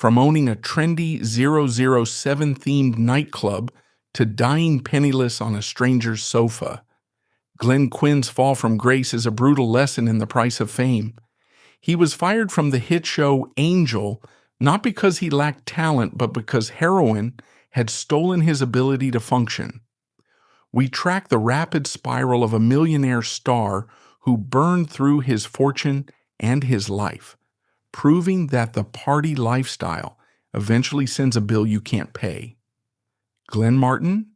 From owning a trendy 007-themed nightclub to dying penniless on a stranger's sofa, Glenn Quinn's fall from grace is a brutal lesson in the price of fame. He was fired from the hit show Angel not because he lacked talent, but because heroin had stolen his ability to function. We track the rapid spiral of a millionaire star who burned through his fortune and his life, proving that the party lifestyle eventually sends a bill you can't pay. Glenn Martin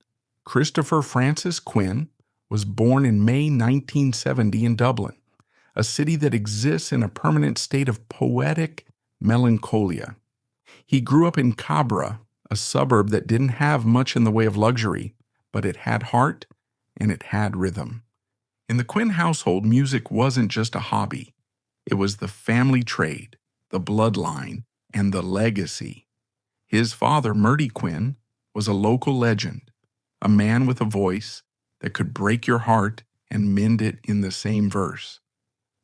Christopher Francis Quinn was born in May 1970 in Dublin, a city that exists in a permanent state of poetic melancholia. He grew up in Cabra, a suburb that didn't have much in the way of luxury, but it had heart and it had rhythm. In the Quinn household, music wasn't just a hobby. It was the family trade, the bloodline, and the legacy. His father, Murdy Quinn, was a local legend, a man with a voice that could break your heart and mend it in the same verse.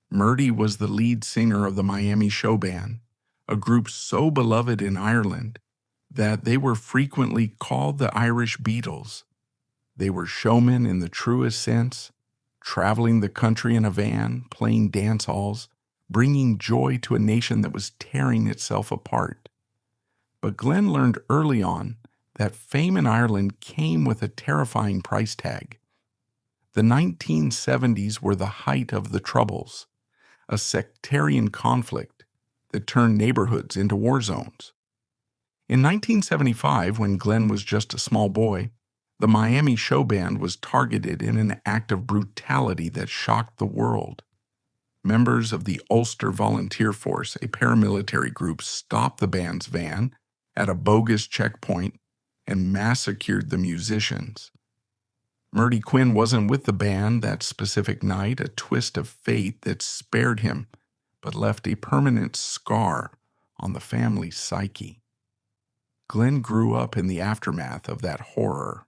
Murdy was the lead singer of the Miami show band, a group so beloved in Ireland that they were frequently called the Irish Beatles. They were showmen in the truest sense, traveling the country in a van, playing dance halls, bringing joy to a nation that was tearing itself apart. But Glenn learned early on that fame in Ireland came with a terrifying price tag. The 1970s were the height of the Troubles, a sectarian conflict that turned neighborhoods into war zones. In 1975, when Glenn was just a small boy, the Miami show band was targeted in an act of brutality that shocked the world. Members of the Ulster Volunteer Force, a paramilitary group, stopped the band's van at a bogus checkpoint and massacred the musicians. Murdy Quinn wasn't with the band that specific night, a twist of fate that spared him but left a permanent scar on the family's psyche. Glenn grew up in the aftermath of that horror,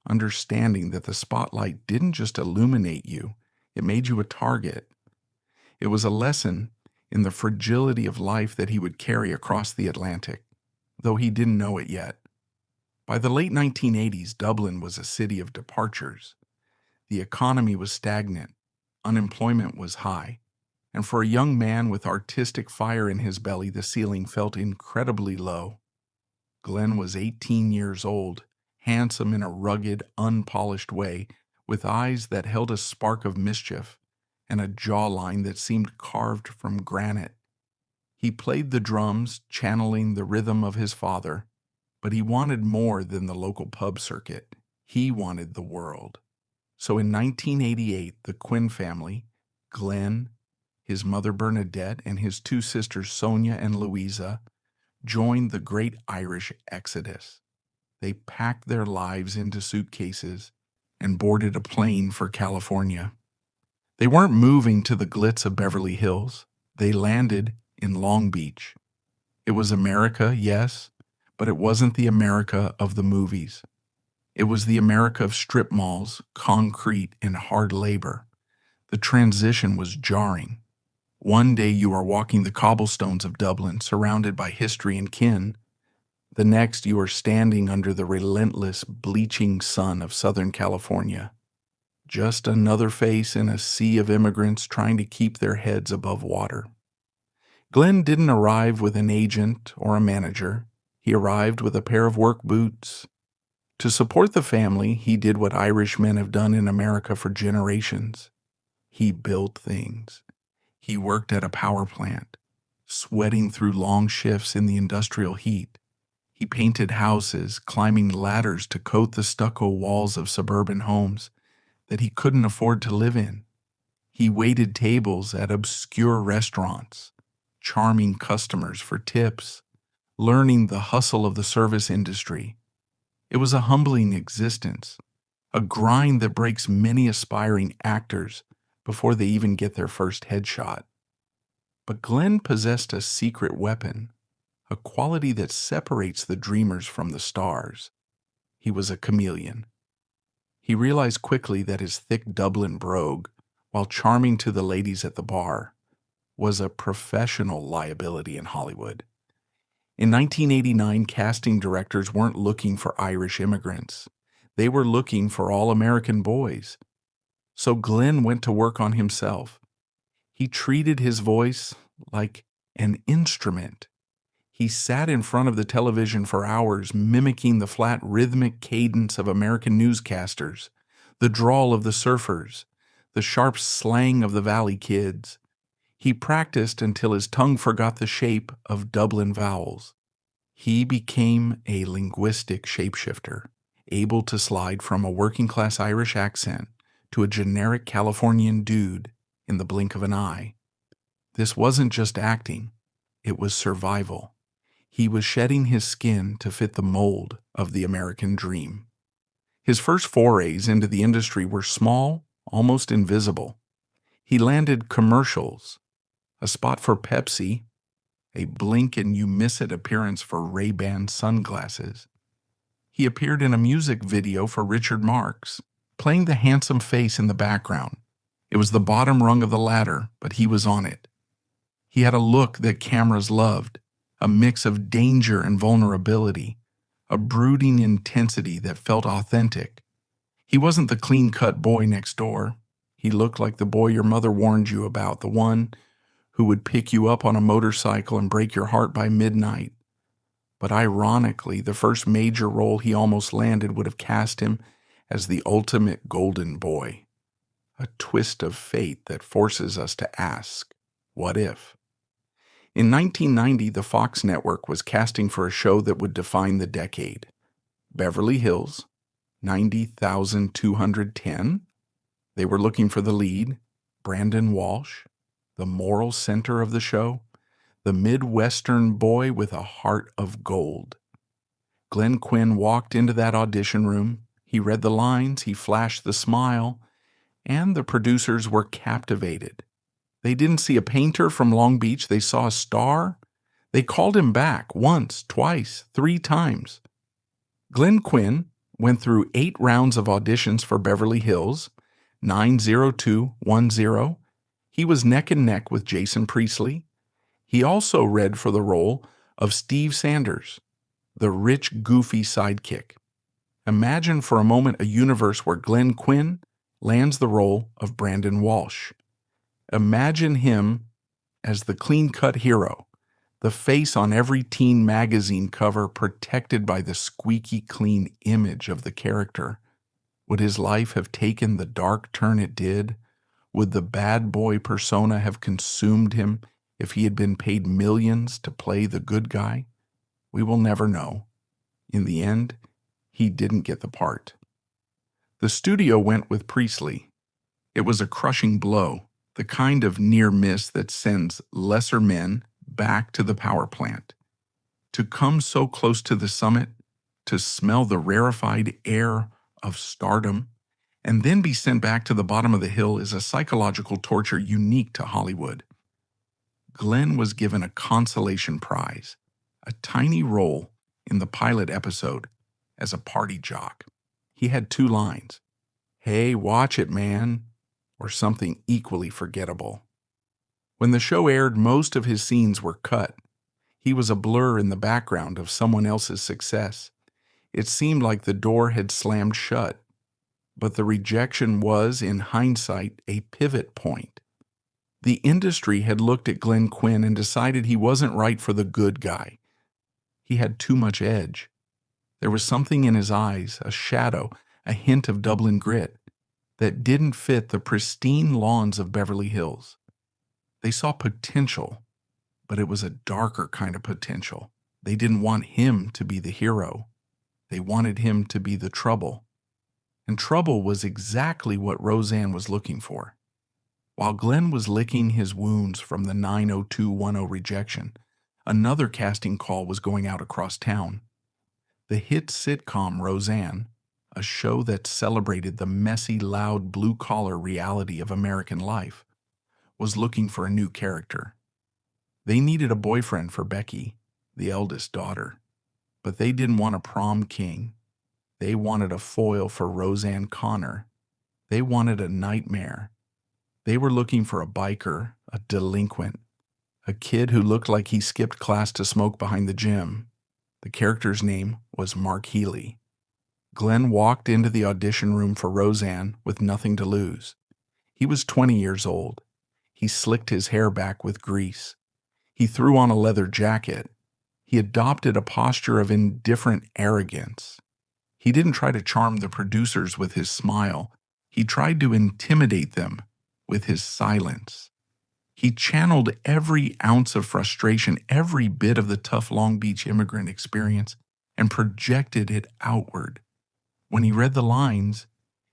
understanding that the spotlight didn't just illuminate you, it made you a target. It was a lesson in the fragility of life that he would carry across the Atlantic, though he didn't know it yet. By the late 1980s, Dublin was a city of departures. The economy was stagnant, unemployment was high, and for a young man with artistic fire in his belly, the ceiling felt incredibly low. Glenn was 18 years old, handsome in a rugged, unpolished way, with eyes that held a spark of mischief and a jawline that seemed carved from granite. He played the drums, channeling the rhythm of his father, but he wanted more than the local pub circuit. He wanted the world. So in 1988, the Quinn family, Glenn, his mother Bernadette, and his two sisters Sonia and Louisa, joined the great Irish exodus. They packed their lives into suitcases and boarded a plane for California. They weren't moving to the glitz of Beverly Hills. They landed in Long Beach. It was America, yes, but it wasn't the America of the movies. It was the America of strip malls, concrete, and hard labor. The transition was jarring. One day you are walking the cobblestones of Dublin, surrounded by history and kin. The next you are standing under the relentless, bleaching sun of Southern California. Just another face in a sea of immigrants trying to keep their heads above water. Glenn didn't arrive with an agent or a manager. He arrived with a pair of work boots. To support the family, he did what Irish men have done in America for generations. He built things. He worked at a power plant, sweating through long shifts in the industrial heat. He painted houses, climbing ladders to coat the stucco walls of suburban homes that he couldn't afford to live in. He waited tables at obscure restaurants, charming customers for tips, learning the hustle of the service industry. It was a humbling existence, a grind that breaks many aspiring actors before they even get their first headshot. But Glenn possessed a secret weapon, a quality that separates the dreamers from the stars. He was a chameleon. He realized quickly that his thick Dublin brogue, while charming to the ladies at the bar, was a professional liability in Hollywood. In 1989, casting directors weren't looking for Irish immigrants. They were looking for all-American boys. So Glenn went to work on himself. He treated his voice like an instrument. He sat in front of the television for hours, mimicking the flat rhythmic cadence of American newscasters, the drawl of the surfers, the sharp slang of the Valley kids. He practiced until his tongue forgot the shape of Dublin vowels. He became a linguistic shapeshifter, able to slide from a working-class Irish accent to a generic Californian dude in the blink of an eye. This wasn't just acting, it was survival. He was shedding his skin to fit the mold of the American dream. His first forays into the industry were small, almost invisible. He landed commercials, a spot for Pepsi, a blink-and-you-miss-it appearance for Ray-Ban sunglasses. He appeared in a music video for Richard Marx, playing the handsome face in the background. It was the bottom rung of the ladder, but he was on it. He had a look that cameras loved, a mix of danger and vulnerability, a brooding intensity that felt authentic. He wasn't the clean-cut boy next door. He looked like the boy your mother warned you about, the one who would pick you up on a motorcycle and break your heart by midnight. But ironically, the first major role he almost landed would have cast him as the ultimate golden boy. A twist of fate that forces us to ask, what if? In 1990, the Fox network was casting for a show that would define the decade. Beverly Hills, 90,210. They were looking for the lead, Brandon Walsh, the moral center of the show, the Midwestern boy with a heart of gold. Glenn Quinn walked into that audition room. He read the lines, he flashed the smile, and the producers were captivated. They didn't see a painter from Long Beach, they saw a star. They called him back once, twice, 3 times. Glenn Quinn went through 8 rounds of auditions for Beverly Hills, 90210. He was neck and neck with Jason Priestley. He also read for the role of Steve Sanders, the rich, goofy sidekick. Imagine for a moment a universe where Glenn Quinn lands the role of Brandon Walsh. Imagine him as the clean-cut hero, the face on every teen magazine cover protected by the squeaky clean image of the character. Would his life have taken the dark turn it did? Would the bad boy persona have consumed him if he had been paid millions to play the good guy? We will never know. In the end, he didn't get the part. The studio went with Priestley. It was a crushing blow, the kind of near miss that sends lesser men back to the power plant. To come so close to the summit, to smell the rarefied air of stardom, and then be sent back to the bottom of the hill is a psychological torture unique to Hollywood. Glenn was given a consolation prize, a tiny role in the pilot episode as a party jock. He had 2 lines, "Hey, watch it, man," or something equally forgettable. When the show aired, most of his scenes were cut. He was a blur in the background of someone else's success. It seemed like the door had slammed shut, but the rejection was, in hindsight, a pivot point. The industry had looked at Glenn Quinn and decided he wasn't right for the good guy. He had too much edge. There was something in his eyes, a shadow, a hint of Dublin grit, that didn't fit the pristine lawns of Beverly Hills. They saw potential, but it was a darker kind of potential. They didn't want him to be the hero. They wanted him to be the trouble. And trouble was exactly what Roseanne was looking for. While Glenn was licking his wounds from the 90210 rejection, another casting call was going out across town. The hit sitcom Roseanne, a show that celebrated the messy, loud, blue-collar reality of American life, was looking for a new character. They needed a boyfriend for Becky, the eldest daughter, but they didn't want a prom king. They wanted a foil for Roseanne Connor. They wanted a nightmare. They were looking for a biker, a delinquent, a kid who looked like he skipped class to smoke behind the gym. The character's name was Mark Healy. Glenn walked into the audition room for Roseanne with nothing to lose. He was 20 years old. He slicked his hair back with grease. He threw on a leather jacket. He adopted a posture of indifferent arrogance. He didn't try to charm the producers with his smile. He tried to intimidate them with his silence. He channeled every ounce of frustration, every bit of the tough Long Beach immigrant experience, and projected it outward. When he read the lines,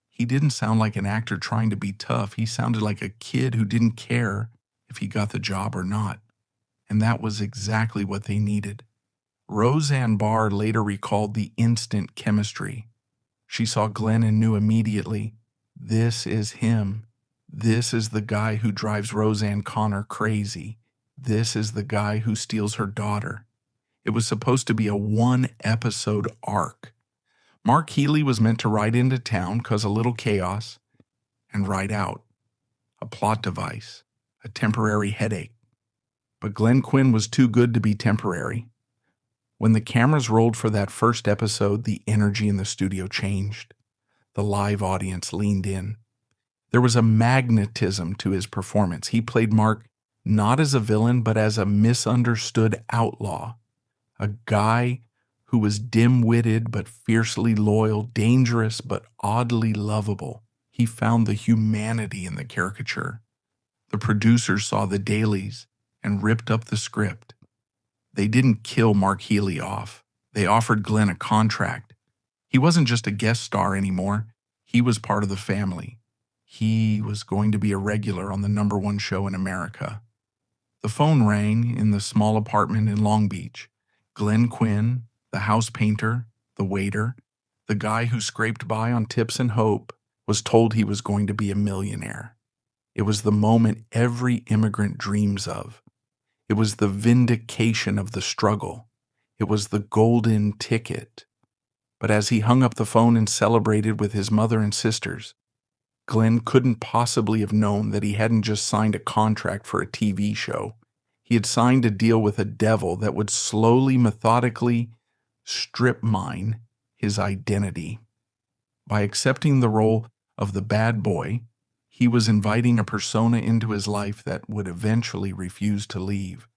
he didn't sound like an actor trying to be tough. He sounded like a kid who didn't care if he got the job or not. And that was exactly what they needed. Roseanne Barr later recalled the instant chemistry. She saw Glenn and knew immediately, this is him. This is the guy who drives Roseanne Connor crazy. This is the guy who steals her daughter. It was supposed to be a one-episode arc. Mark Healy was meant to ride into town, cause a little chaos, and ride out. A plot device, a temporary headache. But Glenn Quinn was too good to be temporary. When the cameras rolled for that first episode, the energy in the studio changed. The live audience leaned in. There was a magnetism to his performance. He played Mark not as a villain, but as a misunderstood outlaw. A guy who was dim-witted but fiercely loyal, dangerous but oddly lovable. He found the humanity in the caricature. The producers saw the dailies and ripped up the script. They didn't kill Mark Healy off. They offered Glenn a contract. He wasn't just a guest star anymore. He was part of the family. He was going to be a regular on the #1 show in America. The phone rang in the small apartment in Long Beach. Glenn Quinn, the house painter, the waiter, the guy who scraped by on tips and hope, was told he was going to be a millionaire. It was the moment every immigrant dreams of. It was the vindication of the struggle. It was the golden ticket. But as he hung up the phone and celebrated with his mother and sisters, Glenn couldn't possibly have known that he hadn't just signed a contract for a TV show. He had signed a deal with a devil that would slowly, methodically strip mine his identity. By accepting the role of the bad boy, he was inviting a persona into his life that would eventually refuse to leave.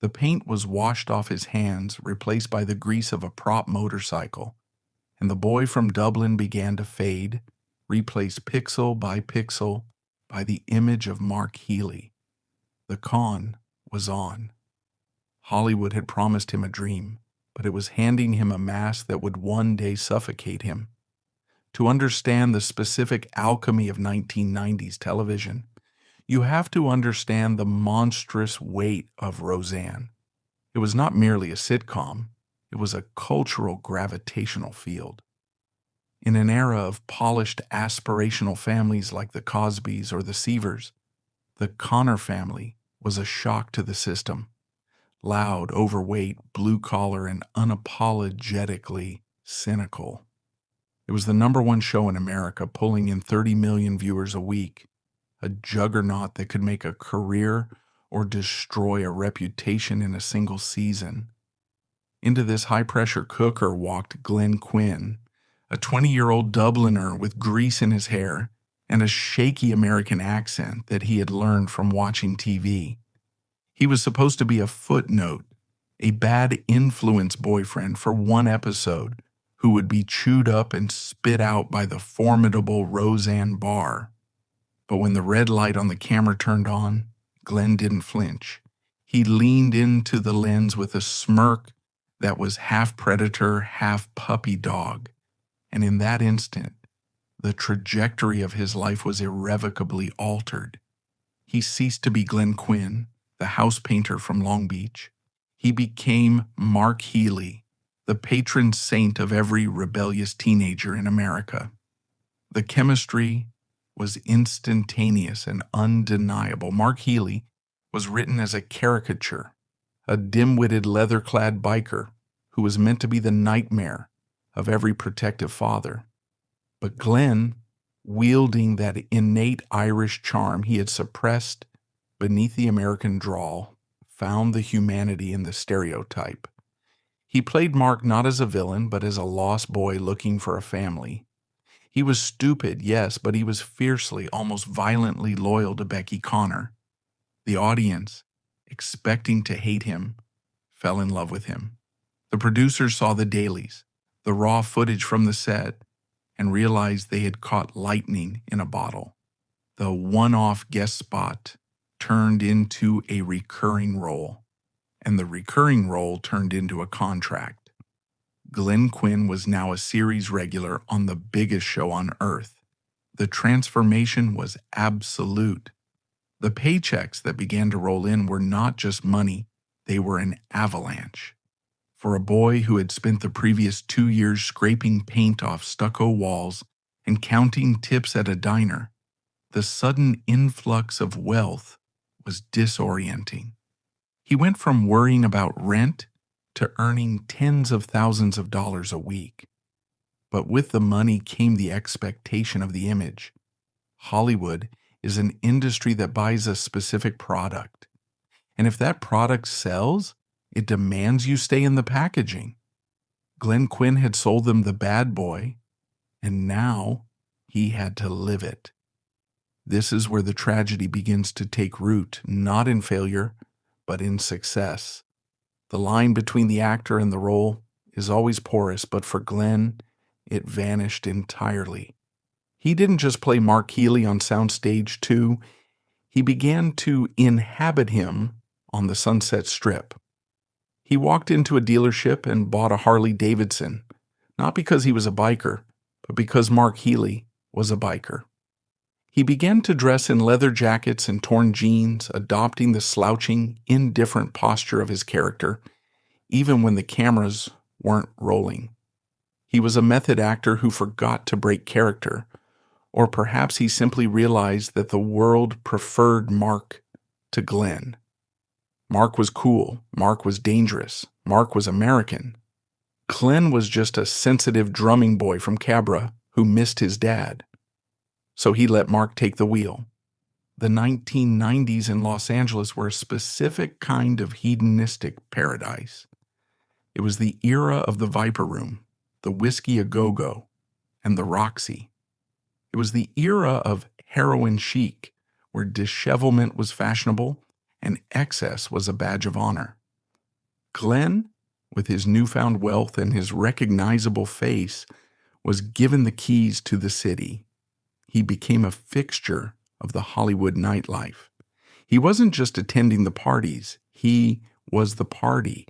The paint was washed off his hands, replaced by the grease of a prop motorcycle, and the boy from Dublin began to fade, replaced pixel by pixel by the image of Mark Healy. The con was on. Hollywood had promised him a dream, but it was handing him a mask that would one day suffocate him. To understand the specific alchemy of 1990s television, you have to understand the monstrous weight of Roseanne. It was not merely a sitcom, it was a cultural gravitational field. In an era of polished aspirational families like the Cosbys or the Seavers, the Connor family was a shock to the system. Loud, overweight, blue-collar, and unapologetically cynical. It was the #1 show in America, pulling in 30 million viewers a week, a juggernaut that could make a career or destroy a reputation in a single season. Into this high-pressure cooker walked Glenn Quinn, a 20-year-old Dubliner with grease in his hair and a shaky American accent that he had learned from watching TV. He was supposed to be a footnote, a bad influence boyfriend for one episode who would be chewed up and spit out by the formidable Roseanne Barr. But when the red light on the camera turned on, Glenn didn't flinch. He leaned into the lens with a smirk that was half predator, half puppy dog. And in that instant, the trajectory of his life was irrevocably altered. He ceased to be Glenn Quinn, the house painter from Long Beach. He became Mark Healy, the patron saint of every rebellious teenager in America. The chemistry was instantaneous and undeniable. Mark Healy was written as a caricature, a dim-witted leather-clad biker who was meant to be the nightmare of every protective father. But Glenn, wielding that innate Irish charm he had suppressed beneath the American drawl, found the humanity in the stereotype. He played Mark not as a villain, but as a lost boy looking for a family. He was stupid, yes, but he was fiercely, almost violently loyal to Becky Connor. The audience, expecting to hate him, fell in love with him. The producers saw the dailies, the raw footage from the set, and realized they had caught lightning in a bottle. The one-off guest spot turned into a recurring role, and the recurring role turned into a contract. Glenn Quinn was now a series regular on the biggest show on earth. The transformation was absolute. The paychecks that began to roll in were not just money, they were an avalanche. For a boy who had spent the previous 2 years scraping paint off stucco walls and counting tips at a diner, the sudden influx of wealth was disorienting. He went from worrying about rent to earning tens of thousands of dollars a week. But with the money came the expectation of the image. Hollywood is an industry that buys a specific product. And if that product sells, it demands you stay in the packaging. Glenn Quinn had sold them the bad boy, and now he had to live it. This is where the tragedy begins to take root, not in failure, but in success. The line between the actor and the role is always porous, but for Glenn, it vanished entirely. He didn't just play Mark Healy on Soundstage 2, he began to inhabit him on the Sunset Strip. He walked into a dealership and bought a Harley Davidson, not because he was a biker, but because Mark Healy was a biker. He began to dress in leather jackets and torn jeans, adopting the slouching, indifferent posture of his character, even when the cameras weren't rolling. He was a method actor who forgot to break character, or perhaps he simply realized that the world preferred Mark to Glenn. Mark was cool, Mark was dangerous, Mark was American. Glenn was just a sensitive drumming boy from Cabra who missed his dad. So he let Mark take the wheel. The 1990s in Los Angeles were a specific kind of hedonistic paradise. It was the era of the Viper Room, the Whiskey A Go-Go, and the Roxy. It was the era of heroin chic, where dishevelment was fashionable and excess was a badge of honor. Glenn, with his newfound wealth and his recognizable face, was given the keys to the city. He became a fixture of the Hollywood nightlife. He wasn't just attending the parties, he was the party.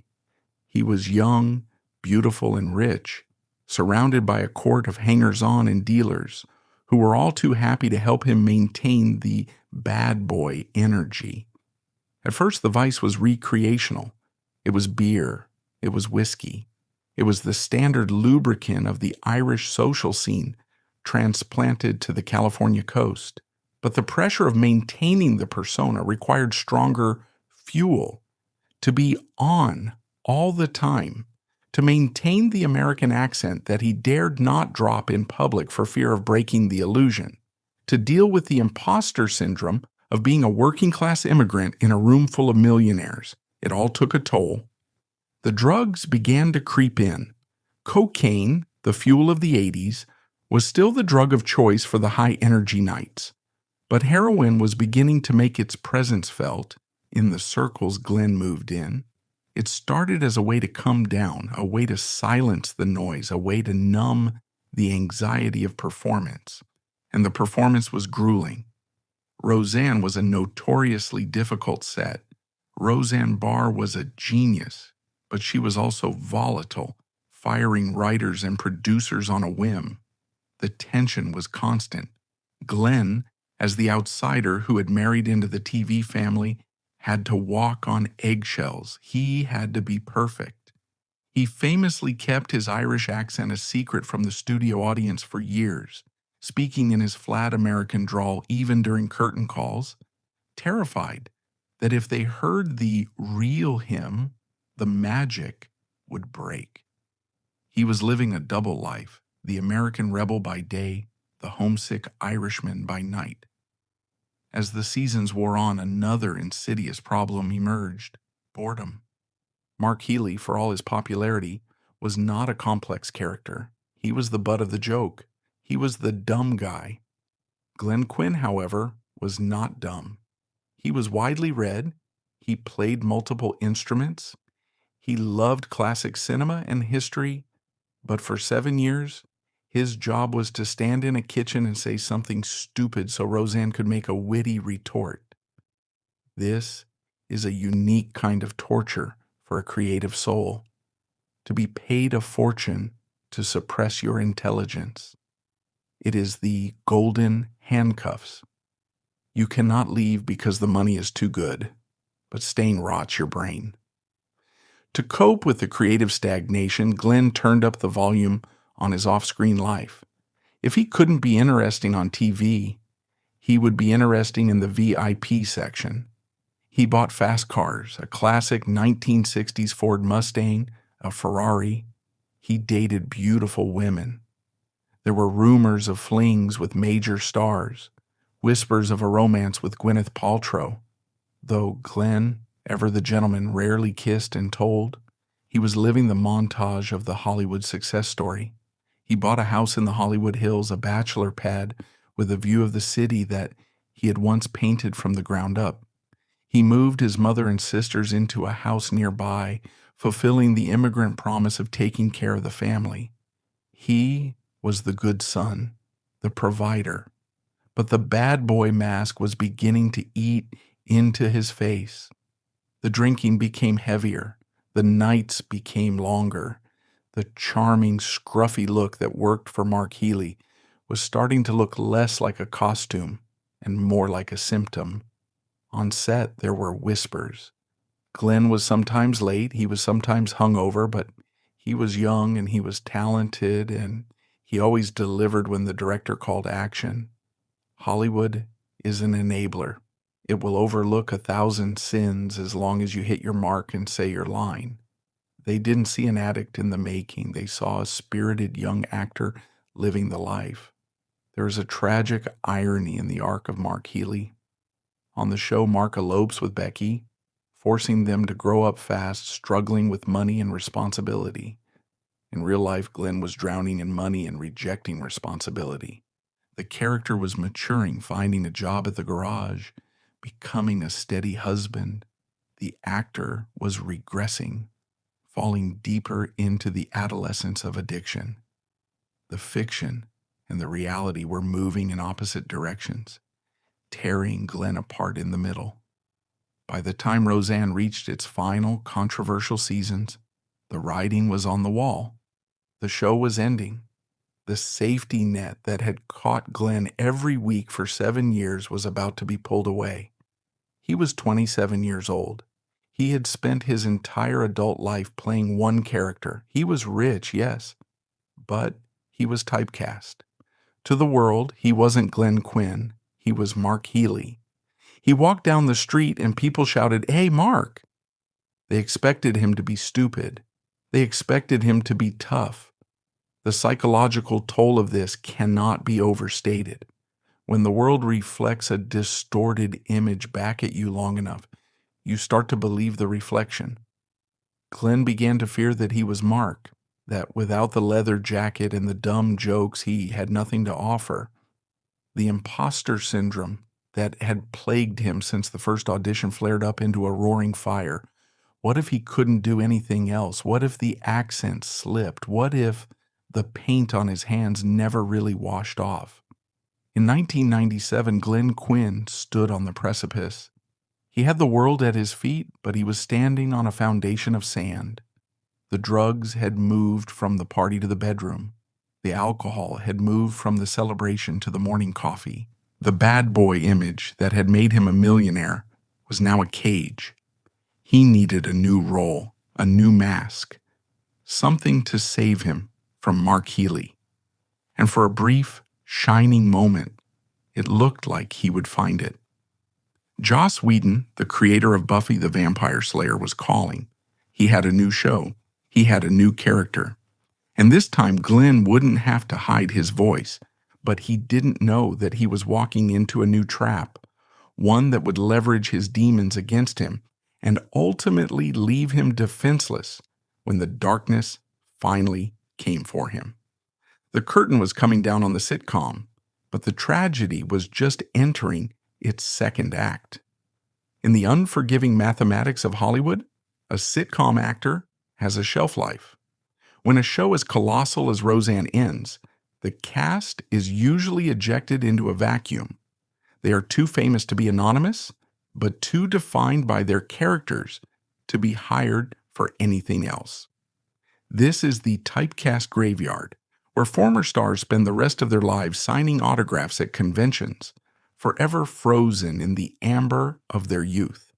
He was young, beautiful, and rich, surrounded by a court of hangers-on and dealers who were all too happy to help him maintain the bad boy energy. At first, the vice was recreational. It was beer. It was whiskey. It was the standard lubricant of the Irish social scene, transplanted to the California coast. But the pressure of maintaining the persona required stronger fuel. To be on all the time, to maintain the American accent that he dared not drop in public for fear of breaking the illusion, to deal with the imposter syndrome of being a working-class immigrant in a room full of millionaires. It all took a toll. The drugs began to creep in. Cocaine, the fuel of the 80s, was still the drug of choice for the high-energy nights. But heroin was beginning to make its presence felt in the circles Glenn moved in. It started as a way to come down, a way to silence the noise, a way to numb the anxiety of performance. And the performance was grueling. Roseanne was a notoriously difficult set. Roseanne Barr was a genius, but she was also volatile, firing writers and producers on a whim. The tension was constant. Glenn, as the outsider who had married into the TV family, had to walk on eggshells. He had to be perfect. He famously kept his Irish accent a secret from the studio audience for years, speaking in his flat American drawl even during curtain calls, terrified that if they heard the real him, the magic would break. He was living a double life, the American rebel by day, the homesick Irishman by night. As the seasons wore on, another insidious problem emerged. Boredom. Mark Healy, for all his popularity, was not a complex character. He was the butt of the joke. He was the dumb guy. Glenn Quinn, however, was not dumb. He was widely read. He played multiple instruments. He loved classic cinema and history. But for 7 years, his job was to stand in a kitchen and say something stupid so Roseanne could make a witty retort. This is a unique kind of torture for a creative soul, to be paid a fortune to suppress your intelligence. It is the golden handcuffs. You cannot leave because the money is too good, but staying rots your brain. To cope with the creative stagnation, Glenn turned up the volume on his off-screen life. If he couldn't be interesting on TV, he would be interesting in the VIP section. He bought fast cars, a classic 1960s Ford Mustang, a Ferrari. He dated beautiful women. There were rumors of flings with major stars, whispers of a romance with Gwyneth Paltrow. Though Glenn, ever the gentleman, rarely kissed and told, he was living the montage of the Hollywood success story. He bought a house in the Hollywood Hills, a bachelor pad with a view of the city that he had once painted from the ground up. He moved his mother and sisters into a house nearby, fulfilling the immigrant promise of taking care of the family. He was the good son, the provider. But the bad boy mask was beginning to eat into his face. The drinking became heavier. The nights became longer. The charming, scruffy look that worked for Mark Healy was starting to look less like a costume and more like a symptom. On set, there were whispers. Glenn was sometimes late, he was sometimes hungover, but he was young and he was talented, and he always delivered when the director called action. Hollywood is an enabler. It will overlook 1,000 sins as long as you hit your mark and say your line. They didn't see an addict in the making. They saw a spirited young actor living the life. There is a tragic irony in the arc of Mark Healy. On the show, Mark elopes with Becky, forcing them to grow up fast, struggling with money and responsibility. In real life, Glenn was drowning in money and rejecting responsibility. The character was maturing, finding a job at the garage, becoming a steady husband. The actor was regressing, falling deeper into the adolescence of addiction. The fiction and the reality were moving in opposite directions, tearing Glenn apart in the middle. By the time Roseanne reached its final controversial seasons, the writing was on the wall. The show was ending. The safety net that had caught Glenn every week for 7 years was about to be pulled away. He was 27 years old. He had spent his entire adult life playing one character. He was rich, yes, but he was typecast. To the world, he wasn't Glenn Quinn. He was Mark Healy. He walked down the street and people shouted, "Hey, Mark!" They expected him to be stupid. They expected him to be tough. The psychological toll of this cannot be overstated. When the world reflects a distorted image back at you long enough, you start to believe the reflection. Glenn began to fear that he was Mark, that without the leather jacket and the dumb jokes, he had nothing to offer. The imposter syndrome that had plagued him since the first audition flared up into a roaring fire. What if he couldn't do anything else? What if the accent slipped? What if the paint on his hands never really washed off? In 1997, Glenn Quinn stood on the precipice. He had the world at his feet, but he was standing on a foundation of sand. The drugs had moved from the party to the bedroom. The alcohol had moved from the celebration to the morning coffee. The bad boy image that had made him a millionaire was now a cage. He needed a new role, a new mask, something to save him from Mark Healy. And for a brief, shining moment, it looked like he would find it. Joss Whedon, the creator of Buffy the Vampire Slayer, was calling. He had a new show. He had a new character. And this time, Glenn wouldn't have to hide his voice, but he didn't know that he was walking into a new trap, one that would leverage his demons against him and ultimately leave him defenseless when the darkness finally came for him. The curtain was coming down on the sitcom, but the tragedy was just entering its second act. In the unforgiving mathematics of Hollywood, a sitcom actor has a shelf life. When a show as colossal as Roseanne ends, the cast is usually ejected into a vacuum. They are too famous to be anonymous, but too defined by their characters to be hired for anything else. This is the typecast graveyard, where former stars spend the rest of their lives signing autographs at conventions, forever frozen in the amber of their youth.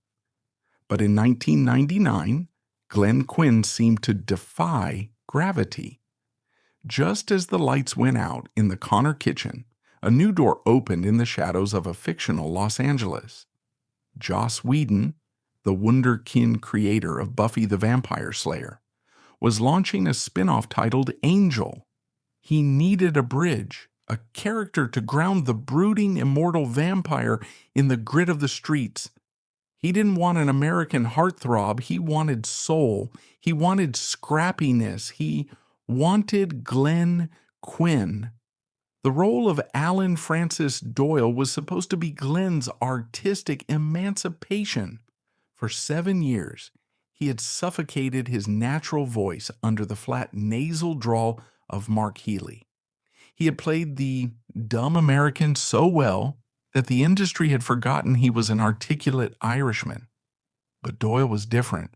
But in 1999, Glenn Quinn seemed to defy gravity. Just as the lights went out in the Connor kitchen, a new door opened in the shadows of a fictional Los Angeles. Joss Whedon, the wunderkind creator of Buffy the Vampire Slayer, was launching a spin-off titled Angel. He needed a bridge, a character to ground the brooding immortal vampire in the grit of the streets. He didn't want an American heartthrob. He wanted soul. He wanted scrappiness. He wanted Glenn Quinn. The role of Alan Francis Doyle was supposed to be Glenn's artistic emancipation. For 7 years, he had suffocated his natural voice under the flat nasal drawl of Mark Healy. He had played the dumb American so well that the industry had forgotten he was an articulate Irishman. But Doyle was different.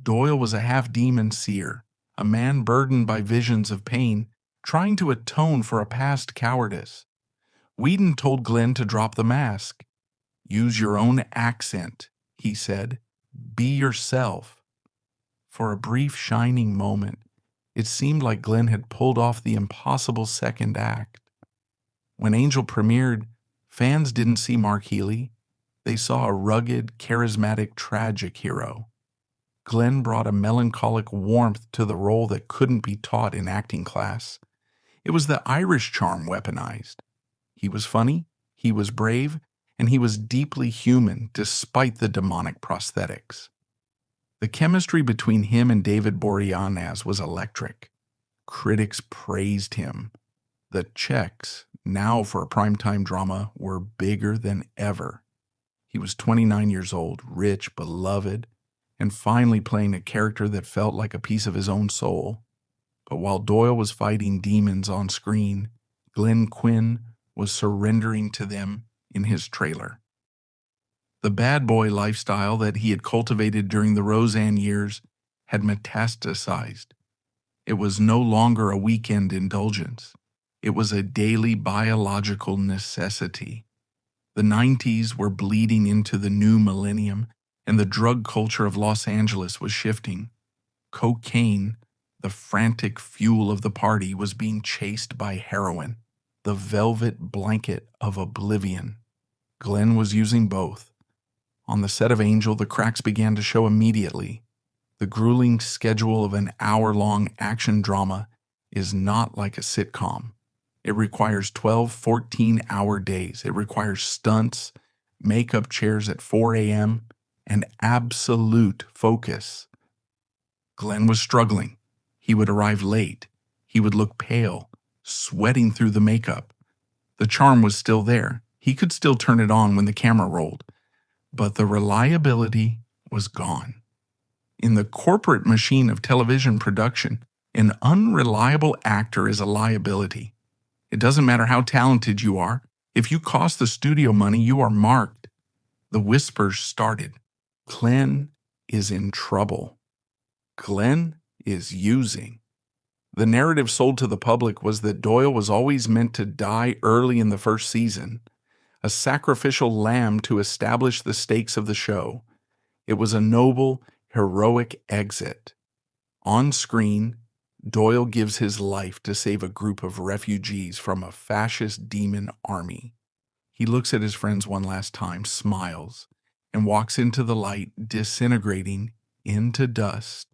Doyle was a half-demon seer, a man burdened by visions of pain, trying to atone for a past cowardice. Whedon told Glenn to drop the mask. "Use your own accent," he said. "Be yourself." For a brief shining moment, it seemed like Glenn had pulled off the impossible second act. When Angel premiered, fans didn't see Mark Healy. They saw a rugged, charismatic, tragic hero. Glenn brought a melancholic warmth to the role that couldn't be taught in acting class. It was the Irish charm weaponized. He was funny, he was brave, and he was deeply human despite the demonic prosthetics. The chemistry between him and David Boreanaz was electric. Critics praised him. The checks, now for a primetime drama, were bigger than ever. He was 29 years old, rich, beloved, and finally playing a character that felt like a piece of his own soul. But while Doyle was fighting demons on screen, Glenn Quinn was surrendering to them in his trailer. The bad boy lifestyle that he had cultivated during the Roseanne years had metastasized. It was no longer a weekend indulgence. It was a daily biological necessity. The 90s were bleeding into the new millennium, and the drug culture of Los Angeles was shifting. Cocaine, the frantic fuel of the party, was being chased by heroin, the velvet blanket of oblivion. Glenn was using both. On the set of Angel, the cracks began to show immediately. The grueling schedule of an hour-long action drama is not like a sitcom. It requires 12, 14-hour days. It requires stunts, makeup chairs at 4 a.m., and absolute focus. Glenn was struggling. He would arrive late. He would look pale, sweating through the makeup. The charm was still there. He could still turn it on when the camera rolled. But the reliability was gone. In the corporate machine of television production, an unreliable actor is a liability. It doesn't matter how talented you are. If you cost the studio money, you are marked. The whispers started. Glenn is in trouble. Glenn is using. The narrative sold to the public was that Doyle was always meant to die early in the first season, a sacrificial lamb to establish the stakes of the show. It was a noble, heroic exit. On screen, Doyle gives his life to save a group of refugees from a fascist demon army. He looks at his friends one last time, smiles, and walks into the light, disintegrating into dust.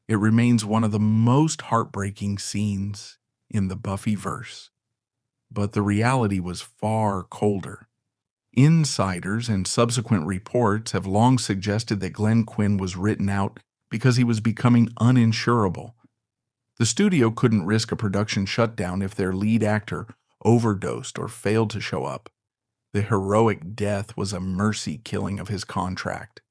It remains one of the most heartbreaking scenes in the Buffy verse. But the reality was far colder. Insiders and subsequent reports have long suggested that Glenn Quinn was written out because he was becoming uninsurable. The studio couldn't risk a production shutdown if their lead actor overdosed or failed to show up. The heroic death was a mercy killing of his contract.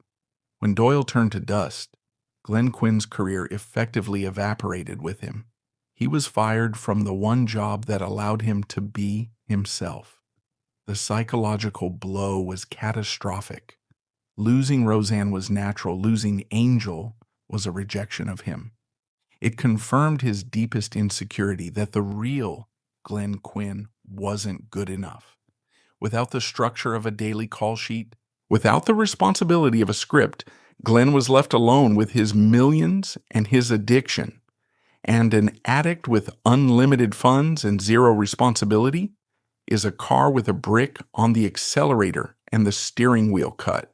When Doyle turned to dust, Glenn Quinn's career effectively evaporated with him. He was fired from the one job that allowed him to be himself. The psychological blow was catastrophic. Losing Roseanne was natural. Losing Angel was a rejection of him. It confirmed his deepest insecurity that the real Glenn Quinn wasn't good enough. Without the structure of a daily call sheet, without the responsibility of a script, Glenn was left alone with his millions and his addiction. And an addict with unlimited funds and zero responsibility is a car with a brick on the accelerator and the steering wheel cut.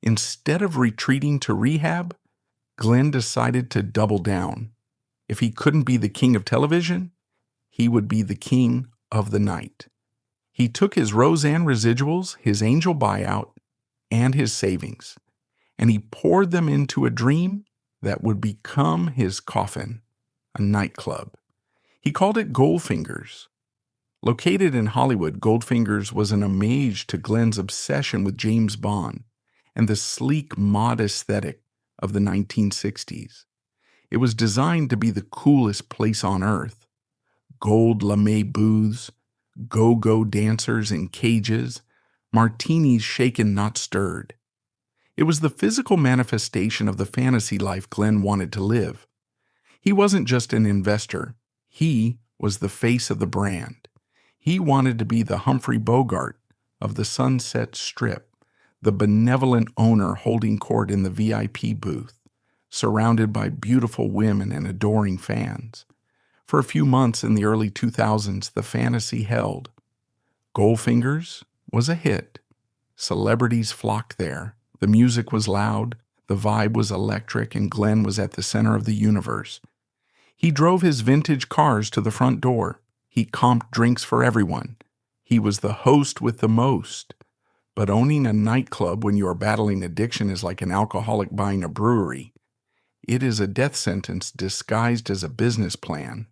Instead of retreating to rehab, Glenn decided to double down. If he couldn't be the king of television, he would be the king of the night. He took his Roseanne residuals, his Angel buyout, and his savings, and he poured them into a dream that would become his coffin, a nightclub. He called it Goldfingers. Located in Hollywood, Goldfingers was an homage to Glenn's obsession with James Bond and the sleek mod aesthetic of the 1960s. It was designed to be the coolest place on earth. Gold lame booths, go-go dancers in cages, martinis shaken not stirred. It was the physical manifestation of the fantasy life Glenn wanted to live. He wasn't just an investor. He was the face of the brand. He wanted to be the Humphrey Bogart of the Sunset Strip, the benevolent owner holding court in the VIP booth, surrounded by beautiful women and adoring fans. For a few months in the early 2000s, the fantasy held. Goldfingers was a hit. Celebrities flocked there. The music was loud, the vibe was electric, and Glenn was at the center of the universe. He drove his vintage cars to the front door. He comped drinks for everyone. He was the host with the most. But owning a nightclub when you are battling addiction is like an alcoholic buying a brewery. It is a death sentence disguised as a business plan.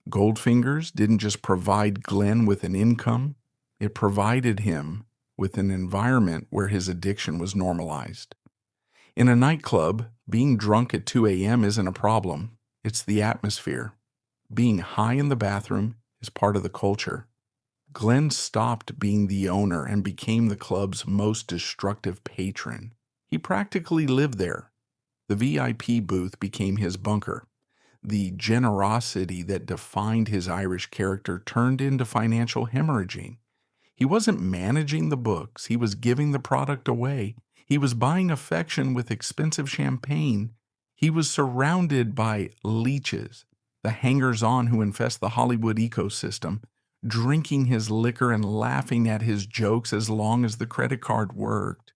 Goldfingers didn't just provide Glenn with an income, it provided him with an environment where his addiction was normalized. In a nightclub, being drunk at 2 a.m. isn't a problem. It's the atmosphere. Being high in the bathroom is part of the culture. Glenn stopped being the owner and became the club's most destructive patron. He practically lived there. The VIP booth became his bunker. The generosity that defined his Irish character turned into financial hemorrhaging. He wasn't managing the books. He was giving the product away. He was buying affection with expensive champagne. He was surrounded by leeches, the hangers-on who infest the Hollywood ecosystem, drinking his liquor and laughing at his jokes as long as the credit card worked.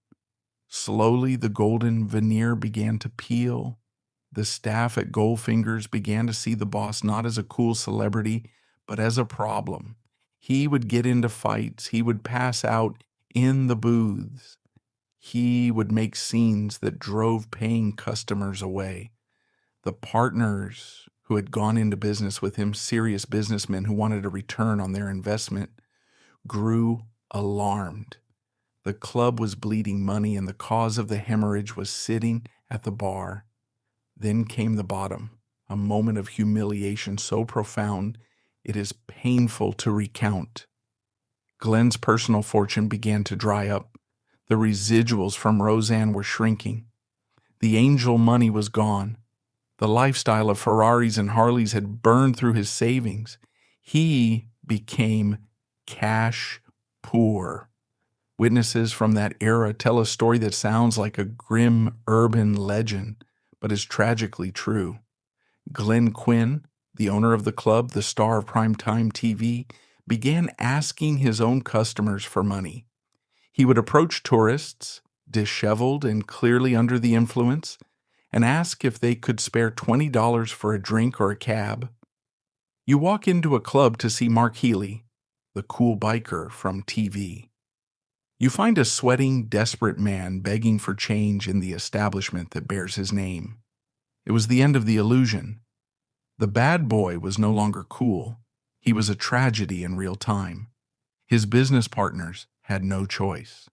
Slowly, the golden veneer began to peel. The staff at Goldfingers began to see the boss not as a cool celebrity, but as a problem. He would get into fights. He would pass out in the booths. He would make scenes that drove paying customers away. The partners who had gone into business with him, serious businessmen who wanted a return on their investment, grew alarmed. The club was bleeding money, and the cause of the hemorrhage was sitting at the bar. Then came the bottom, a moment of humiliation so profound it is painful to recount. Glenn's personal fortune began to dry up. The residuals from Roseanne were shrinking. The Angel money was gone. The lifestyle of Ferraris and Harleys had burned through his savings. He became cash poor. Witnesses from that era tell a story that sounds like a grim urban legend, but is tragically true. Glenn Quinn, the owner of the club, the star of primetime TV, began asking his own customers for money. He would approach tourists, disheveled and clearly under the influence, and ask if they could spare $20 for a drink or a cab. You walk into a club to see Mark Healy, the cool biker from TV. You find a sweating, desperate man begging for change in the establishment that bears his name. It was the end of the illusion. The bad boy was no longer cool. He was a tragedy in real time. His business partners had no choice.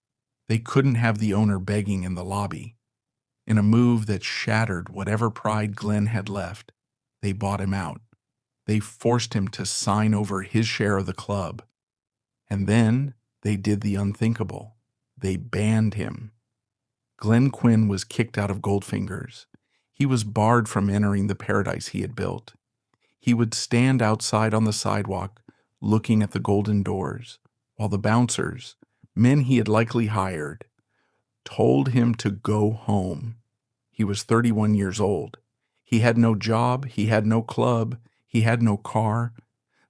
They couldn't have the owner begging in the lobby. In a move that shattered whatever pride Glenn had left, they bought him out. They forced him to sign over his share of the club. And then they did the unthinkable. They banned him. Glenn Quinn was kicked out of Goldfingers. He was barred from entering the paradise he had built. He would stand outside on the sidewalk, looking at the golden doors, while the bouncers, men he had likely hired, told him to go home. He was 31 years old. He had no job, he had no club, he had no car.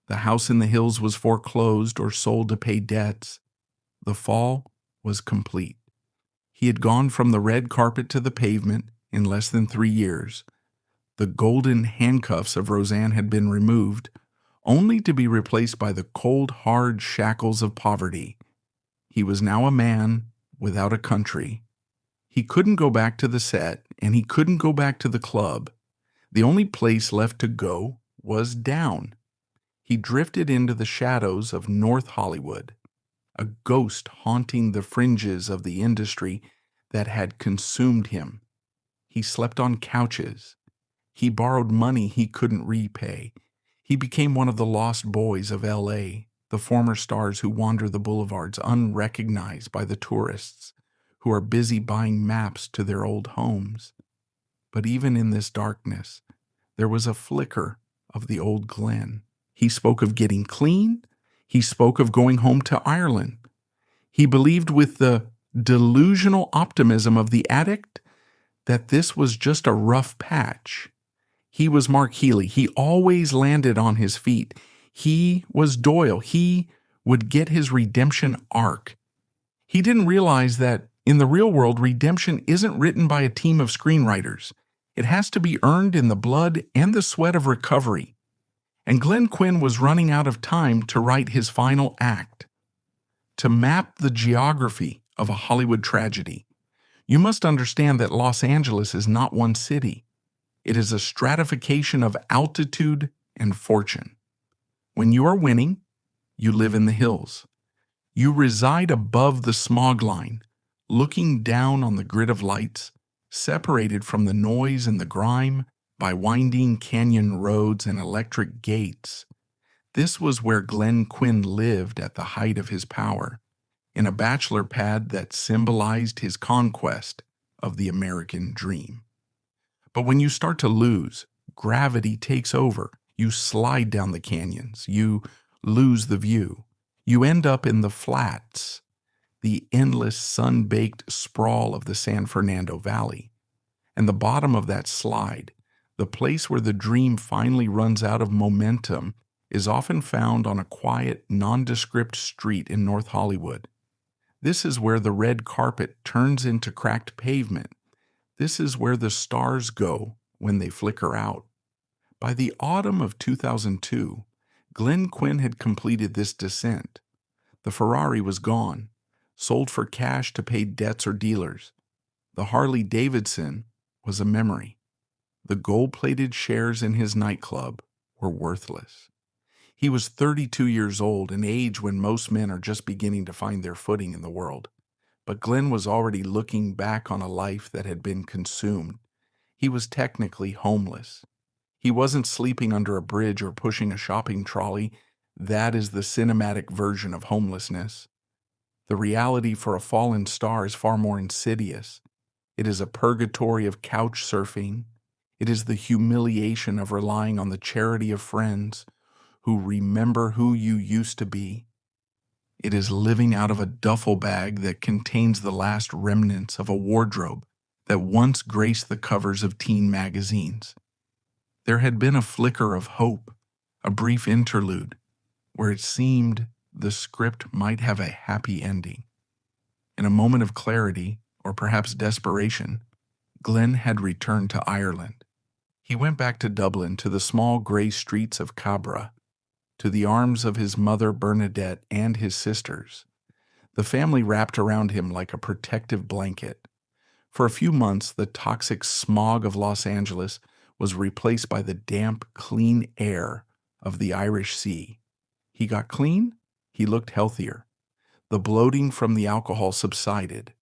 The house in the hills was foreclosed or sold to pay debts. The fall was complete. He had gone from the red carpet to the pavement in less than 3 years. The golden handcuffs of Roseanne had been removed, only to be replaced by the cold, hard shackles of poverty. He was now a man without a country. He couldn't go back to the set, and he couldn't go back to the club. The only place left to go was down. He drifted into the shadows of North Hollywood, a ghost haunting the fringes of the industry that had consumed him. He slept on couches. He borrowed money he couldn't repay. He became one of the lost boys of L.A., the former stars who wander the boulevards unrecognized by the tourists who are busy buying maps to their old homes. But even in this darkness, there was a flicker of the old Glenn. He spoke of getting clean. He spoke of going home to Ireland. He believed with the delusional optimism of the addict that this was just a rough patch. He was Mark Healy. He always landed on his feet. He was Doyle. He would get his redemption arc. He didn't realize that in the real world, redemption isn't written by a team of screenwriters. It has to be earned in the blood and the sweat of recovery. And Glenn Quinn was running out of time to write his final act. To map the geography of a Hollywood tragedy, you must understand that Los Angeles is not one city. It is a stratification of altitude and fortune. When you are winning, you live in the hills. You reside above the smog line, looking down on the grid of lights, separated from the noise and the grime by winding canyon roads and electric gates. This was where Glenn Quinn lived at the height of his power, in a bachelor pad that symbolized his conquest of the American dream. But when you start to lose, gravity takes over. You slide down the canyons. You lose the view. You end up in the flats, the endless sun-baked sprawl of the San Fernando Valley. And the bottom of that slide, the place where the dream finally runs out of momentum, is often found on a quiet, nondescript street in North Hollywood. This is where the red carpet turns into cracked pavement. This is where the stars go when they flicker out. By the autumn of 2002, Glenn Quinn had completed this descent. The Ferrari was gone, sold for cash to pay debts or dealers. The Harley Davidson was a memory. The gold-plated shares in his nightclub were worthless. He was 32 years old, an age when most men are just beginning to find their footing in the world. But Glenn was already looking back on a life that had been consumed. He was technically homeless. He wasn't sleeping under a bridge or pushing a shopping trolley. That is the cinematic version of homelessness. The reality for a fallen star is far more insidious. It is a purgatory of couch surfing. It is the humiliation of relying on the charity of friends who remember who you used to be. It is living out of a duffel bag that contains the last remnants of a wardrobe that once graced the covers of teen magazines. There had been a flicker of hope, a brief interlude, where it seemed the script might have a happy ending. In a moment of clarity, or perhaps desperation, Glenn had returned to Ireland. He went back to Dublin, to the small gray streets of Cabra, to the arms of his mother Bernadette and his sisters. The family wrapped around him like a protective blanket. For a few months, the toxic smog of Los Angeles was replaced by the damp, clean air of the Irish Sea. He got clean, he looked healthier. The bloating from the alcohol subsided.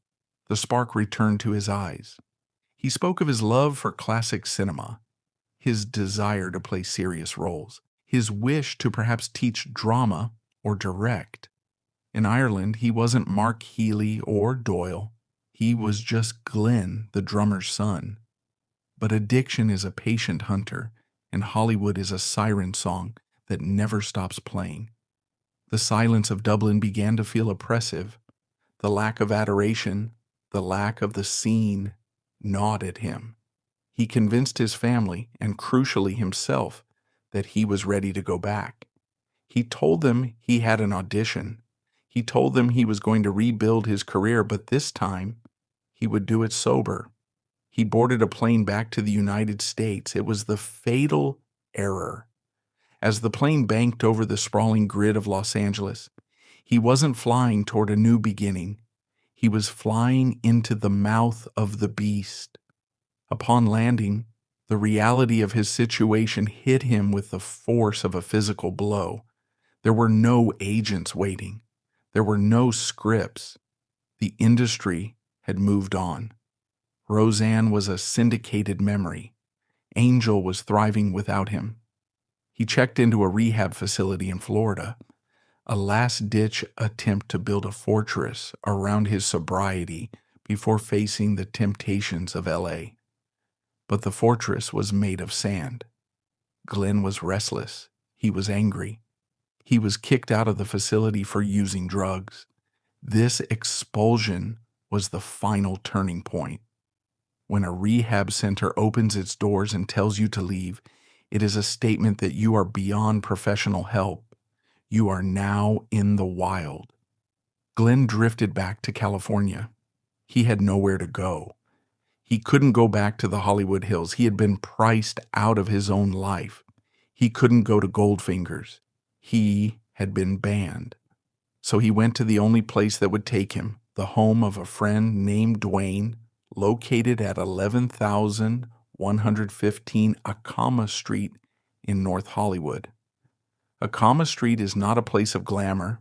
The spark returned to his eyes. He spoke of his love for classic cinema, his desire to play serious roles, his wish to perhaps teach drama or direct. In Ireland, he wasn't Mark Healy or Doyle. He was just Glenn, the drummer's son. But addiction is a patient hunter, and Hollywood is a siren song that never stops playing. The silence of Dublin began to feel oppressive. The lack of adoration, the lack of the scene, gnawed at him. He convinced his family, and crucially himself, that he was ready to go back. He told them he had an audition. He told them he was going to rebuild his career, but this time, he would do it sober. He boarded a plane back to the United States. It was the fatal error. As the plane banked over the sprawling grid of Los Angeles, he wasn't flying toward a new beginning. He was flying into the mouth of the beast. Upon landing, the reality of his situation hit him with the force of a physical blow. There were no agents waiting. There were no scripts. The industry had moved on. Roseanne was a syndicated memory. Angel was thriving without him. He checked into a rehab facility in Florida, a last-ditch attempt to build a fortress around his sobriety before facing the temptations of L.A. But the fortress was made of sand. Glenn was restless. He was angry. He was kicked out of the facility for using drugs. This expulsion was the final turning point. When a rehab center opens its doors and tells you to leave, it is a statement that you are beyond professional help. You are now in the wild. Glenn drifted back to California. He had nowhere to go. He couldn't go back to the Hollywood Hills. He had been priced out of his own life. He couldn't go to Goldfingers. He had been banned. So he went to the only place that would take him, the home of a friend named Dwayne, located at 11,115 Acama Street in North Hollywood. Acama Street is not a place of glamour.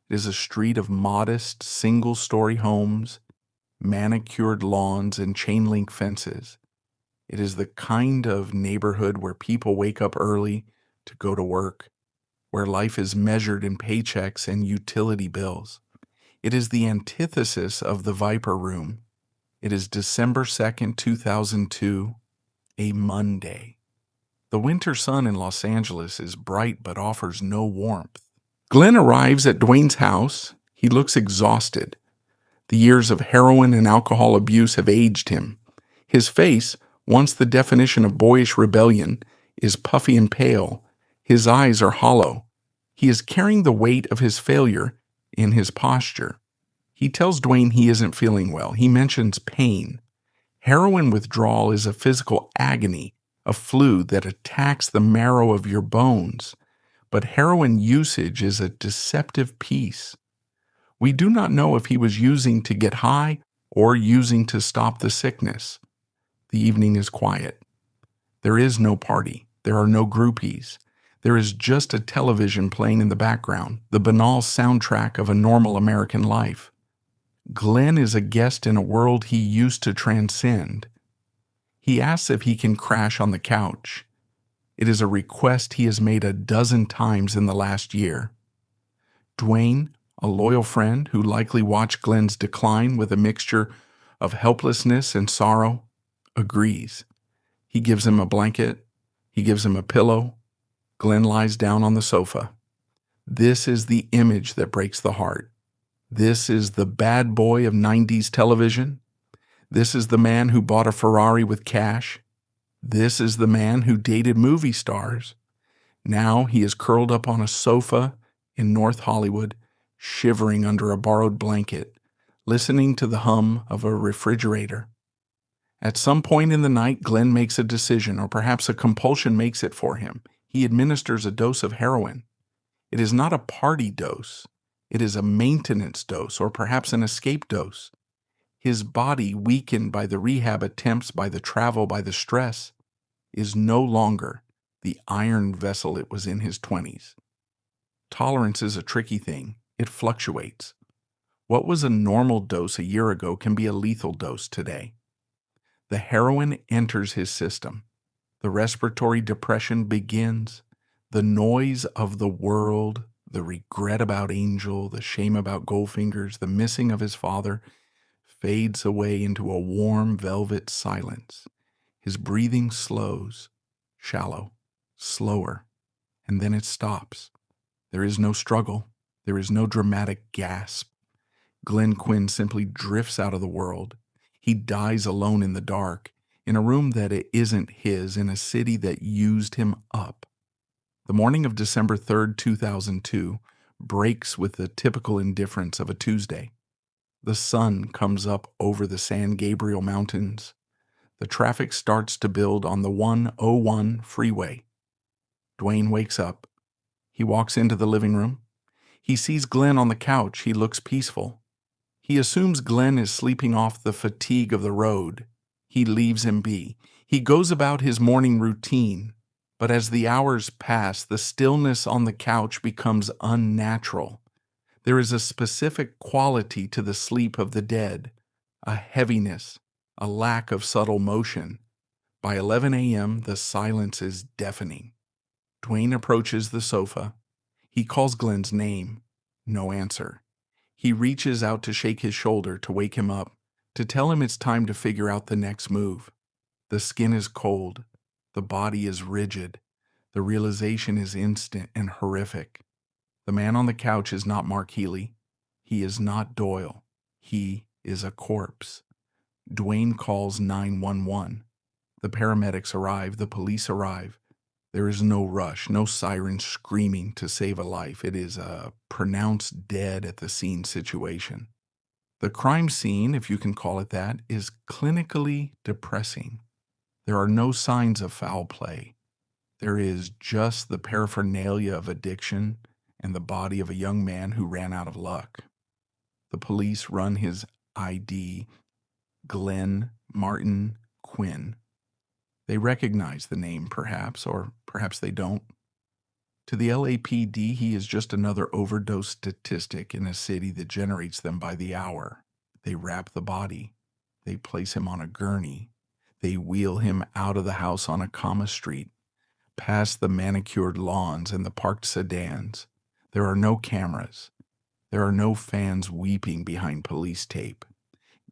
It is a street of modest, single-story homes, manicured lawns, and chain-link fences. It is the kind of neighborhood where people wake up early to go to work, where life is measured in paychecks and utility bills. It is the antithesis of the Viper Room. It is December 2nd, 2002, a Monday. The winter sun in Los Angeles is bright but offers no warmth. Glenn arrives at Dwayne's house. He looks exhausted. The years of heroin and alcohol abuse have aged him. His face, once the definition of boyish rebellion, is puffy and pale. His eyes are hollow. He is carrying the weight of his failure in his posture. He tells Dwayne he isn't feeling well. He mentions pain. Heroin withdrawal is a physical agony, a flu that attacks the marrow of your bones. But heroin usage is a deceptive peace. We do not know if he was using to get high or using to stop the sickness. The evening is quiet. There is no party. There are no groupies. There is just a television playing in the background, the banal soundtrack of a normal American life. Glenn is a guest in a world he used to transcend. He asks if he can crash on the couch. It is a request he has made a dozen times in the last year. Dwayne, a loyal friend who likely watched Glenn's decline with a mixture of helplessness and sorrow, agrees. He gives him a blanket. He gives him a pillow. Glenn lies down on the sofa. This is the image that breaks the heart. This is the bad boy of 90s television. This is the man who bought a Ferrari with cash. This is the man who dated movie stars. Now he is curled up on a sofa in North Hollywood, shivering under a borrowed blanket, listening to the hum of a refrigerator. At some point in the night, Glenn makes a decision, or perhaps a compulsion makes it for him. He administers a dose of heroin. It is not a party dose. It is a maintenance dose or perhaps an escape dose. His body, weakened by the rehab attempts, by the travel, by the stress, is no longer the iron vessel it was in his 20s. Tolerance is a tricky thing. It fluctuates. What was a normal dose a year ago can be a lethal dose today. The heroin enters his system. The respiratory depression begins. The noise of the world, the regret about Angel, the shame about Goldfingers, the missing of his father, fades away into a warm velvet silence. His breathing slows, shallow, slower, and then it stops. There is no struggle. There is no dramatic gasp. Glenn Quinn simply drifts out of the world. He dies alone in the dark, in a room that isn't his, in a city that used him up. The morning of December 3rd, 2002, breaks with the typical indifference of a Tuesday. The sun comes up over the San Gabriel Mountains. The traffic starts to build on the 101 freeway. Dwayne wakes up. He walks into the living room. He sees Glenn on the couch. He looks peaceful. He assumes Glenn is sleeping off the fatigue of the road. He leaves him be. He goes about his morning routine. But as the hours pass, the stillness on the couch becomes unnatural. There is a specific quality to the sleep of the dead, a heaviness, a lack of subtle motion. By 11 a.m., the silence is deafening. Dwayne approaches the sofa. He calls Glenn's name. No answer. He reaches out to shake his shoulder, to wake him up, to tell him it's time to figure out the next move. The skin is cold. The body is rigid. The realization is instant and horrific. The man on the couch is not Mark Healy. He is not Doyle. He is a corpse. Dwayne calls 911. The paramedics arrive. The police arrive. There is no rush, no siren screaming to save a life. It is a pronounced dead at the scene situation. The crime scene, if you can call it that, is clinically depressing. There are no signs of foul play. There is just the paraphernalia of addiction and the body of a young man who ran out of luck. The police run his ID, Glenn Martin Quinn. They recognize the name, perhaps, or perhaps they don't. To the LAPD, he is just another overdose statistic in a city that generates them by the hour. They wrap the body. They place him on a gurney. They wheel him out of the house on a comma street, past the manicured lawns and the parked sedans. There are no cameras. There are no fans weeping behind police tape.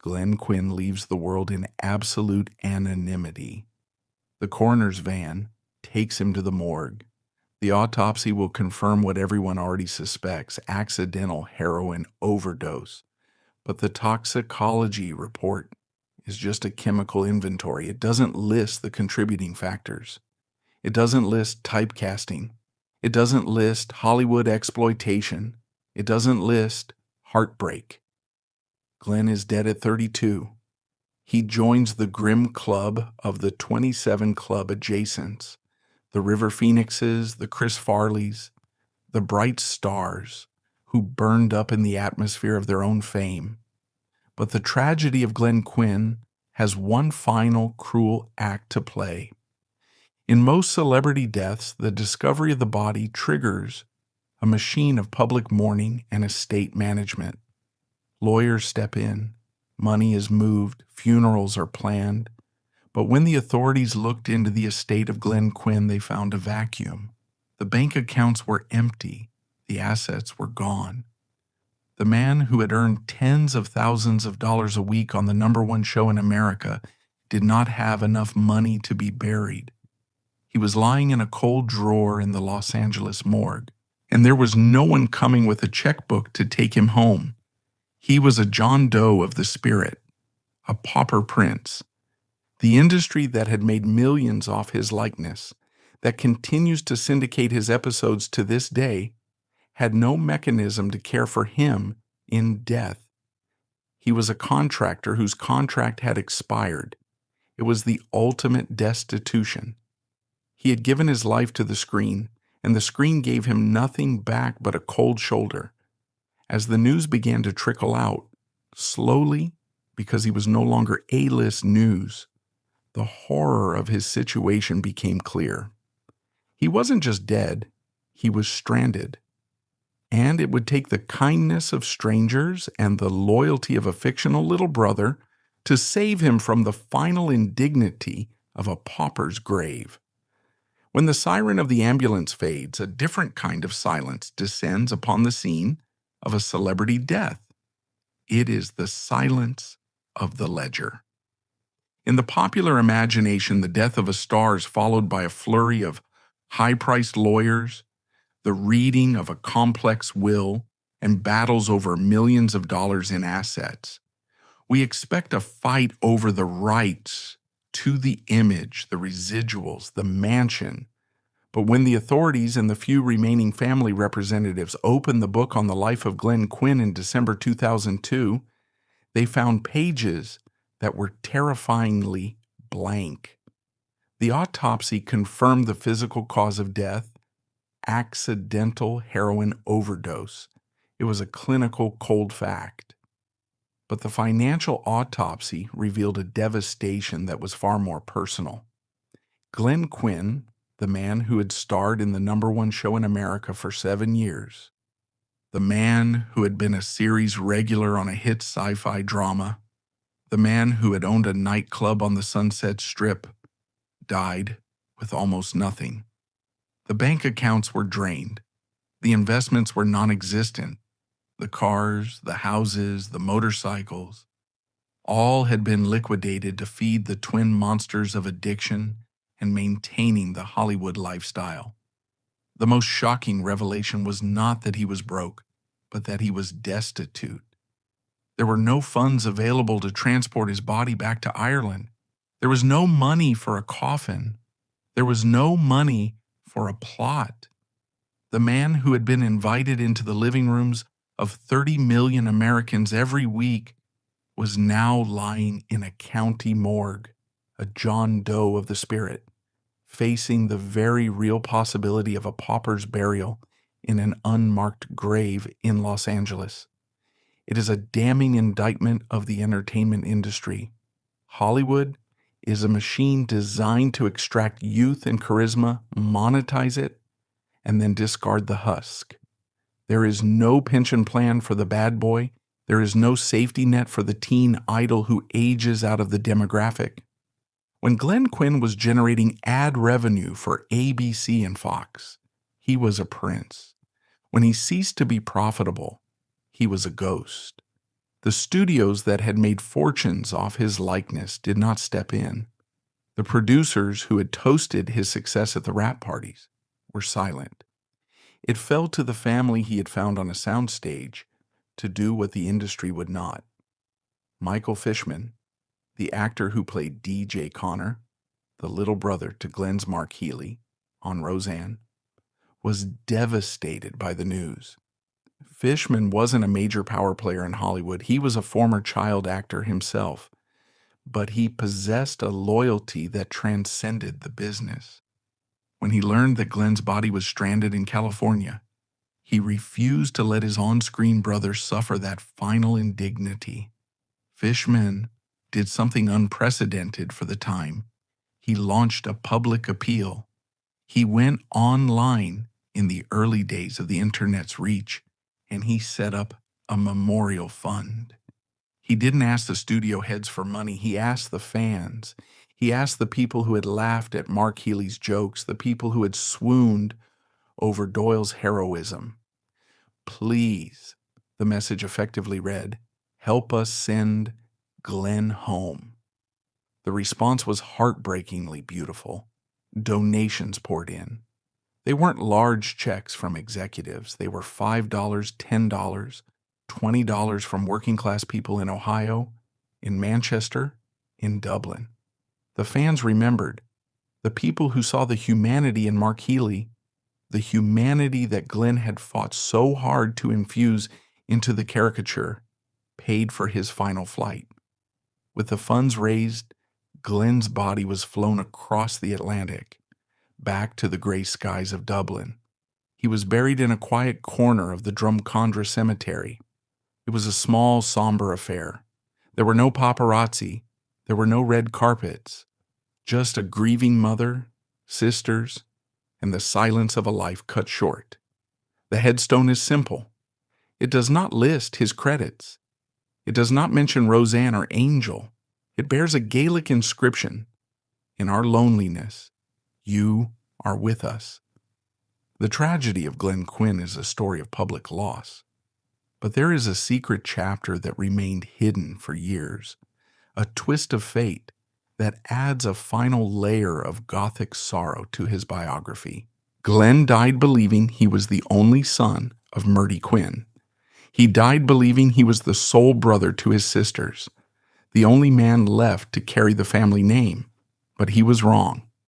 Glenn Quinn leaves the world in absolute anonymity. The coroner's van takes him to the morgue. The autopsy will confirm what everyone already suspects: accidental heroin overdose. But the toxicology report is just a chemical inventory. It doesn't list the contributing factors. It doesn't list typecasting. It doesn't list Hollywood exploitation. It doesn't list heartbreak. Glenn is dead at 32. He joins the grim club of the 27 club adjacents, the River Phoenixes, the Chris Farleys, the bright stars who burned up in the atmosphere of their own fame. But the tragedy of Glenn Quinn has one final cruel act to play. In most celebrity deaths, the discovery of the body triggers a machine of public mourning and estate management. Lawyers step in. Money is moved, funerals are planned. But when the authorities looked into the estate of Glenn Quinn, they found a vacuum. The bank accounts were empty. The assets were gone. The man who had earned tens of thousands of dollars a week on the #1 show in America did not have enough money to be buried. He was lying in a cold drawer in the Los Angeles morgue, and there was no one coming with a checkbook to take him home. He was a John Doe of the spirit, a pauper prince. The industry that had made millions off his likeness, that continues to syndicate his episodes to this day, had no mechanism to care for him in death. He was a contractor whose contract had expired. It was the ultimate destitution. He had given his life to the screen, and the screen gave him nothing back but a cold shoulder. As the news began to trickle out, slowly, because he was no longer A-list news, the horror of his situation became clear. He wasn't just dead, he was stranded. And it would take the kindness of strangers and the loyalty of a fictional little brother to save him from the final indignity of a pauper's grave. When the siren of the ambulance fades, a different kind of silence descends upon the scene of a celebrity death. It is the silence of the ledger. In the popular imagination, the death of a star is followed by a flurry of high-priced lawyers, the reading of a complex will, and battles over millions of dollars in assets. We expect a fight over the rights to the image, the residuals, the mansion. But when the authorities and the few remaining family representatives opened the book on the life of Glenn Quinn in December 2002, they found pages that were terrifyingly blank. The autopsy confirmed the physical cause of death: accidental heroin overdose. It was a clinical cold fact. But the financial autopsy revealed a devastation that was far more personal. Glenn Quinn, the man who had starred in the #1 show in America for 7 years, the man who had been a series regular on a hit sci-fi drama, the man who had owned a nightclub on the Sunset Strip, died with almost nothing. The bank accounts were drained. The investments were non-existent. The cars, the houses, the motorcycles, all had been liquidated to feed the twin monsters of addiction and maintaining the Hollywood lifestyle. The most shocking revelation was not that he was broke, but that he was destitute. There were no funds available to transport his body back to Ireland. There was no money for a coffin. There was no money for a plot. The man who had been invited into the living rooms of 30 million Americans every week was now lying in a county morgue, a John Doe of the spirit, facing the very real possibility of a pauper's burial in an unmarked grave in Los Angeles. It is a damning indictment of the entertainment industry. Hollywood is a machine designed to extract youth and charisma, monetize it, and then discard the husk. There is no pension plan for the bad boy. There is no safety net for the teen idol who ages out of the demographic. When Glenn Quinn was generating ad revenue for ABC and Fox, he was a prince. When he ceased to be profitable, he was a ghost. The studios that had made fortunes off his likeness did not step in. The producers who had toasted his success at the rap parties were silent. It fell to the family he had found on a soundstage to do what the industry would not. Michael Fishman, the actor who played DJ Connor, the little brother to Glenn's Mark Healy on Roseanne, was devastated by the news. Fishman wasn't a major power player in Hollywood. He was a former child actor himself, but he possessed a loyalty that transcended the business. When he learned that Glenn's body was stranded in California, he refused to let his on-screen brother suffer that final indignity. Fishman did something unprecedented for the time. He launched a public appeal. He went online in the early days of the internet's reach, and he set up a memorial fund. He didn't ask the studio heads for money. He asked the fans. He asked the people who had laughed at Mark Healy's jokes, the people who had swooned over Doyle's heroism. Please, the message effectively read, help us send Glenn home. The response was heartbreakingly beautiful. Donations poured in. They weren't large checks from executives. They were $5, $10, $20 from working-class people in Ohio, in Manchester, in Dublin. The fans remembered. The people who saw the humanity in Mark Healy, the humanity that Glenn had fought so hard to infuse into the caricature, paid for his final flight. With the funds raised, Glenn's body was flown across the Atlantic, back to the gray skies of Dublin. He was buried in a quiet corner of the Drumcondra Cemetery. It was a small, somber affair. There were no paparazzi. There were no red carpets. Just a grieving mother, sisters, and the silence of a life cut short. The headstone is simple. It does not list his credits. It does not mention Roseanne or Angel. It bears a Gaelic inscription. In our loneliness, you are with us. The tragedy of Glenn Quinn is a story of public loss. But there is a secret chapter that remained hidden for years, a twist of fate that adds a final layer of Gothic sorrow to his biography. Glenn died believing he was the only son of Murdy Quinn. He died believing he was the sole brother to his sisters, the only man left to carry the family name. But he was wrong.